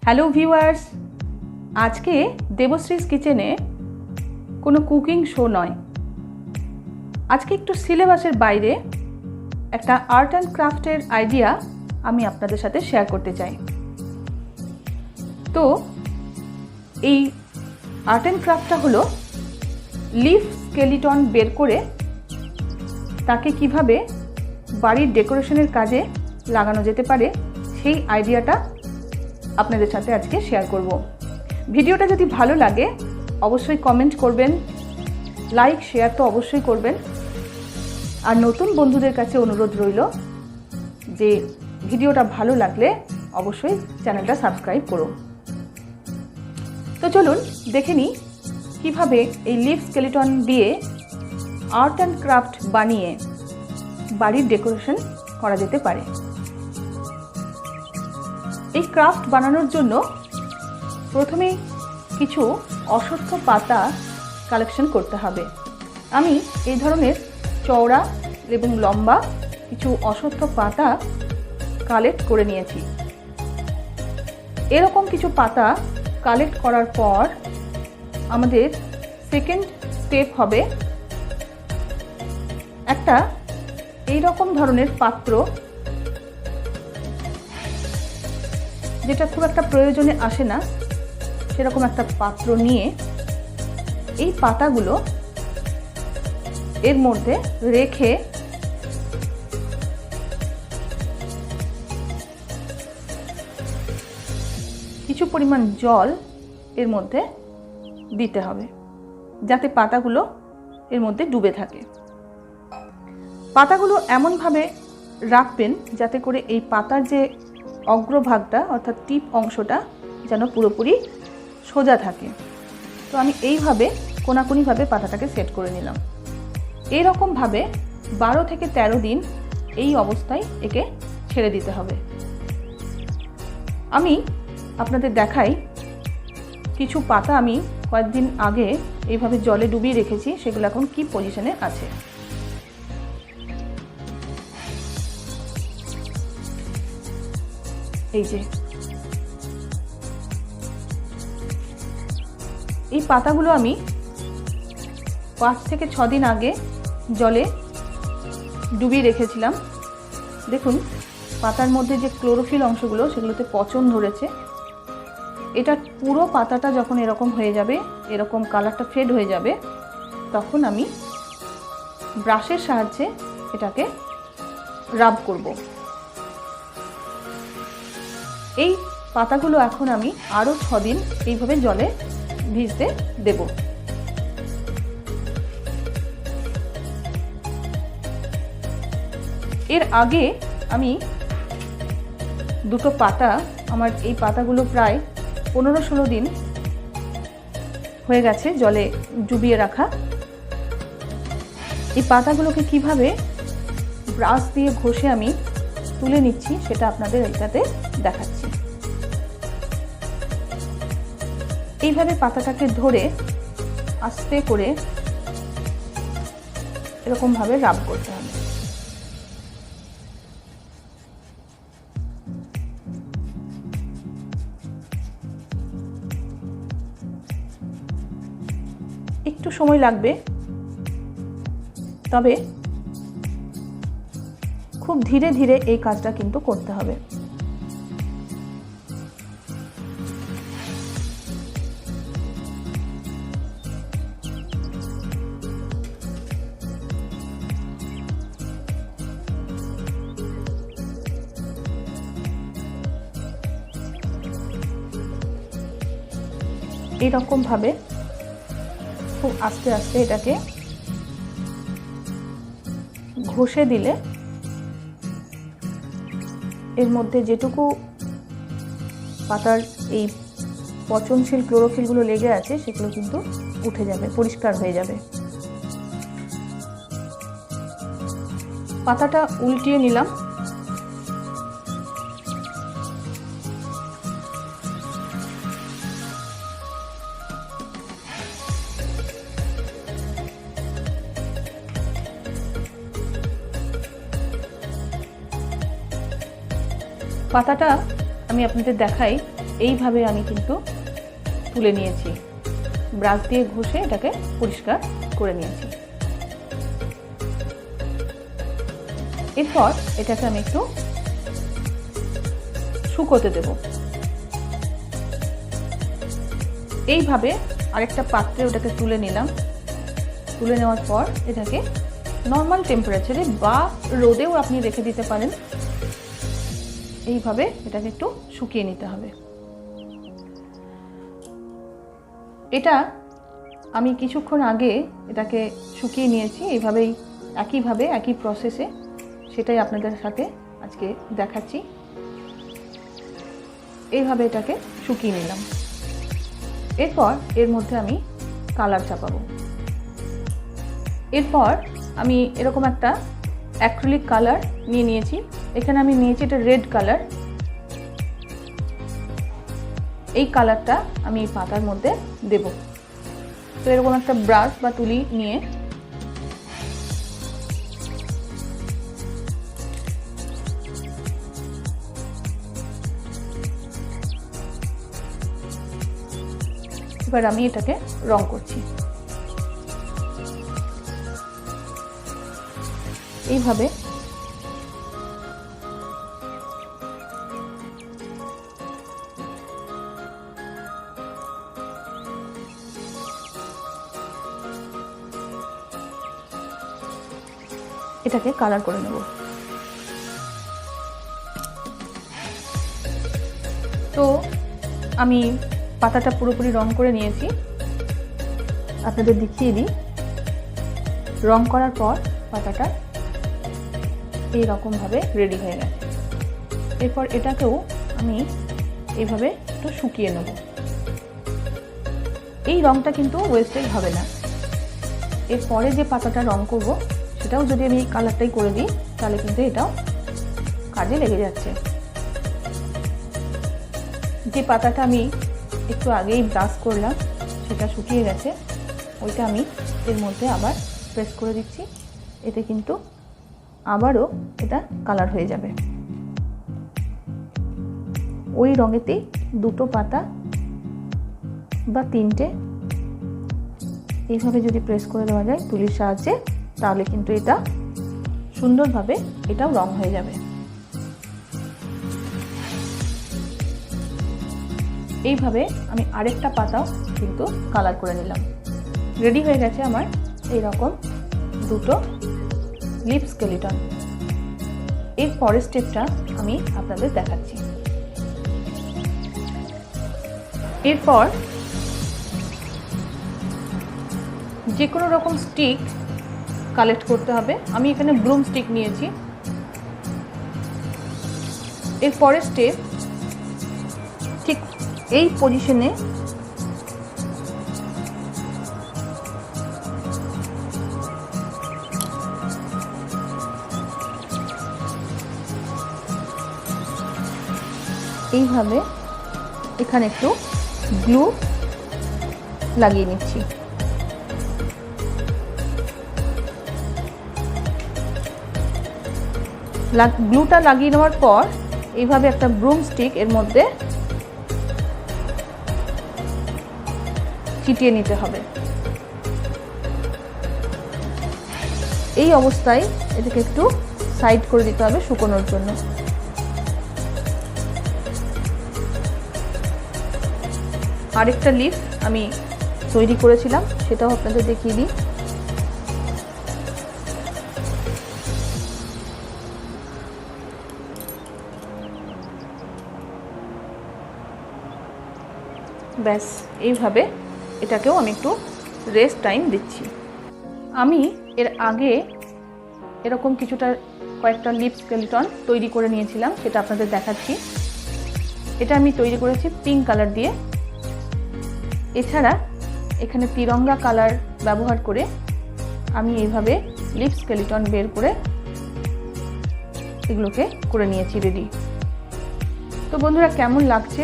Hello viewers, আজকে দেবশ্রীস কিচেনে কোনো কুকিং শো নয়। আজকে একটু সিলেবাসের বাইরে একটা আর্ট অ্যান্ড ক্রাফটের আইডিয়া আমি আপনাদের সাথে শেয়ার করতে চাই। তো এই আর্ট অ্যান্ড ক্রাফটটা হলো লিফ স্কেলিটন বের করে তাকে কিভাবে বাড়ির ডেকোরেশনের কাজে লাগানো যেতে পারে সেই আইডিয়াটা আপনাদের সাথে আজকে শেয়ার করব। ভিডিওটা যদি ভালো লাগে অবশ্যই কমেন্ট করবেন, লাইক শেয়ার তো অবশ্যই করবেন। আর নতুন বন্ধুদের কাছে অনুরোধ রইল যে ভিডিওটা ভালো লাগলে অবশ্যই চ্যানেলটা সাবস্ক্রাইব করুন। তো চলুন দেখে নিই কীভাবে এই লিফ স্কেলিটন দিয়ে আর্ট অ্যান্ড ক্রাফট বানিয়ে বাড়ির ডেকোরেশন করা যেতে পারে। এই ক্রাফট বানানোর জন্য প্রথমে কিছু অশ্বত্থ পাতা কালেকশন করতে হবে। আমি এই ধরনের চওড়া এবং লম্বা কিছু অশ্বত্থ পাতা কালেক্ট করে নিয়েছি। এরকম কিছু পাতা কালেক্ট করার পর আমাদের সেকেন্ড স্টেপ হবে একটা এই রকম ধরনের পাত্র, যেটা খুব একটা প্রয়োজনে আসে না, সেরকম একটা পাত্র নিয়ে এই পাতাগুলো এর মধ্যে রেখে কিছু পরিমাণ জল এর মধ্যে দিতে হবে যাতে পাতাগুলো এর মধ্যে ডুবে থাকে। পাতাগুলো এমনভাবে রাখবেন যাতে করে এই পাতার যে অগ্রভাগটা অর্থাৎ টিপ অংশটা যেন পুরোপুরি সোজা থাকে। তো আমি এইভাবে কোনাকুনিভাবে পাতাটাকে সেট করে নিলাম। এইরকমভাবে 12 থেকে 13 দিন এই অবস্থায় একে ছেড়ে দিতে হবে। আমি আপনাদের দেখাই কিছু পাতা আমি কয়েকদিন আগে এইভাবে জলে ডুবিয়ে রেখেছি, সেগুলো এখন কি পজিশনে আছে। এই যে এই পাতাগুলো আমি 5 থেকে 6 দিন আগে জলে ডুবিয়ে রেখেছিলাম। দেখুন পাতার মধ্যে যে ক্লোরোফিল অংশগুলো সেগুলোতে পচন ধরেছে। এটা পুরো পাতাটা যখন এরকম হয়ে যাবে, এরকম কালারটা ফেড হয়ে যাবে, তখন আমি ব্রাশের সাহায্যে এটাকে রাব করব। এই পাতাগুলো এখন আমি আরও 6 দিন এইভাবে জলে ভিজতে দেব। এর আগে আমি দুটো পাতা, আমার এই পাতাগুলো প্রায় 15-16 দিন হয়ে গেছে জলে ডুবিয়ে রাখা। এই পাতাগুলোকে কিভাবে ব্রাশ দিয়ে ঘষে আমি তুলে নিচ্ছি সেটা আপনাদের এইটাতে দেখাচ্ছি। এইভাবে পাতাটাকে ধরে আস্তে করে এরকমভাবে রাব করতে হবে। একটু সময় লাগবে, তবে খুব ধীরে ধীরে এই কাজটা কিন্তু করতে হবে। এইরকমভাবে খুব আস্তে আস্তে এটাকে ঘষে দিলে এর মধ্যে যেটুকু পাতার এই পচনশীল ক্লোরোফিলগুলো লেগে আছে সেগুলো কিন্তু উঠে যাবে, পরিষ্কার হয়ে যাবে। পাতাটা উল্টিয়ে নিলাম। পাতাটা আমি আপনাদের দেখাই এইভাবে আমি কিন্তু তুলে নিয়েছি, ব্রাশ দিয়ে ঘষে এটাকে পরিষ্কার করে নিয়েছি। এরপর এটাকে আমি একটু শুকোতে দেব। এইভাবে আরেকটা পাত্রে ওটাকে তুলে নিলাম। তুলে নেওয়ার পর এটাকে নর্মাল টেম্পারেচারে বা রোদেও আপনি রেখে দিতে পারেন। এইভাবে এটাকে একটু শুকিয়ে নিতে হবে। এটা আমি কিছুক্ষণ আগে এটাকে শুকিয়ে নিয়েছি, এইভাবেই একইভাবে একই প্রসেসে, সেটাই আপনাদের সাথে আজকে দেখাচ্ছি। এইভাবে এটাকে শুকিয়ে নিলাম। এরপর এর মধ্যে আমি কালার চাপাবো। এরপর আমি এরকম একটা অ্যাক্রিলিক কালার নিয়ে নিয়েছি। এখানে আমি নিয়েছি এটা রেড কালার। এই কালারটা আমি এই পাতার মধ্যে দেব। তো এরকম একটা ব্রাশ বা তুলি নিয়ে এবার আমি এটাকে রং করছি। এইভাবে এটাকে কালার করে নেব। তো আমি পাতাটা পুরোপুরি রং করে নিয়েছি। আপনাদের দেখিয়ে দিই, রং করার পর পাতাটা এইরকমভাবে রেডি হয়ে গেছে। এরপর এটাকেও আমি এইভাবে একটু শুকিয়ে নেব। এই রংটা কিন্তু ওয়েস্টেজ হবে না। এরপরে যে পাতাটা রং করব সেটাও যদি আমি এই কালারটাই করে দিই তাহলে কিন্তু এটাও কাজে লেগে যাচ্ছে। যে পাতাটা আমি একটু আগেই ব্রাশ করলাম সেটা শুকিয়ে গেছে, ওইটা আমি এর মধ্যে আবার প্রেস করে দিচ্ছি। এতে কিন্তু আবারও এটা কালার হয়ে যাবে। ওই রঙেতেই দুটো পাতা বা তিনটে এইভাবে যদি প্রেস করে দেওয়া যায় তুলির সাহায্যে, তাহলে কিন্তু এটা সুন্দরভাবে এটাও রং হয়ে যাবে। এইভাবে আমি আরেকটা পাতাও কিন্তু কালার করে নিলাম। রেডি হয়ে গেছে আমার এইরকম দুটো লিফ স্কেলিটন। এর পরের স্টেপটা আমি আপনাদের দেখাচ্ছি। এরপর যে কোনো রকম স্টিক কালেক্ট করতে হবে। আমি এখানে ব্লুম স্টিক নিয়েছি। এর পরের স্টেপ ঠিক এই পজিশনে এইভাবে এখানে একটু গ্লু লাগিয়ে নিচ্ছি। গ্লুটা লাগিয়ে নেওয়ার পর এইভাবে একটা ব্রুম স্টিক এর মধ্যে চিটিয়ে নিতে হবে। এই অবস্থায় এটাকে একটু সাইড করে দিতে হবে শুকোনোর জন্য। আরেকটা লিফ আমি তৈরি করেছিলাম, সেটাও আপনাদের দেখিয়ে দিই। ব্যাস এইভাবে এটাকেও আমি একটু রেস্ট টাইম দিচ্ছি। আমি এর আগে এরকম কিছুটা কয়েকটা লিপ স্কেলিটন তৈরি করে নিয়েছিলাম, সেটা আপনাদের দেখাচ্ছি। এটা আমি তৈরি করেছি পিঙ্ক কালার দিয়ে। এছাড়া এখানে তিরঙ্গা কালার ব্যবহার করে আমি এইভাবে লিপ স্কেলিটন বের করে এগুলোকে করে নিয়েছি রেডি। তো বন্ধুরা, কেমন লাগছে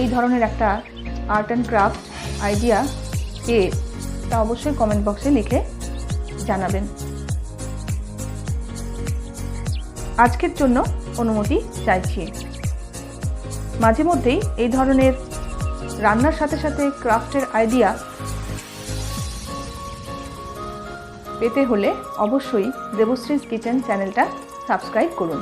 এই ধরনের একটা আর্ট অ্যান্ড ক্রাফট আইডিয়া পেয়ে তা অবশ্যই কমেন্ট বক্সে লিখে জানাবেন। আজকের জন্য অনুমতি চাইছি। মাঝে মধ্যেই এই ধরনের রান্নার সাথে সাথে ক্রাফটের আইডিয়া পেতে হলে অবশ্যই দেবশ্রীজ কিচেন চ্যানেলটা সাবস্ক্রাইব করুন।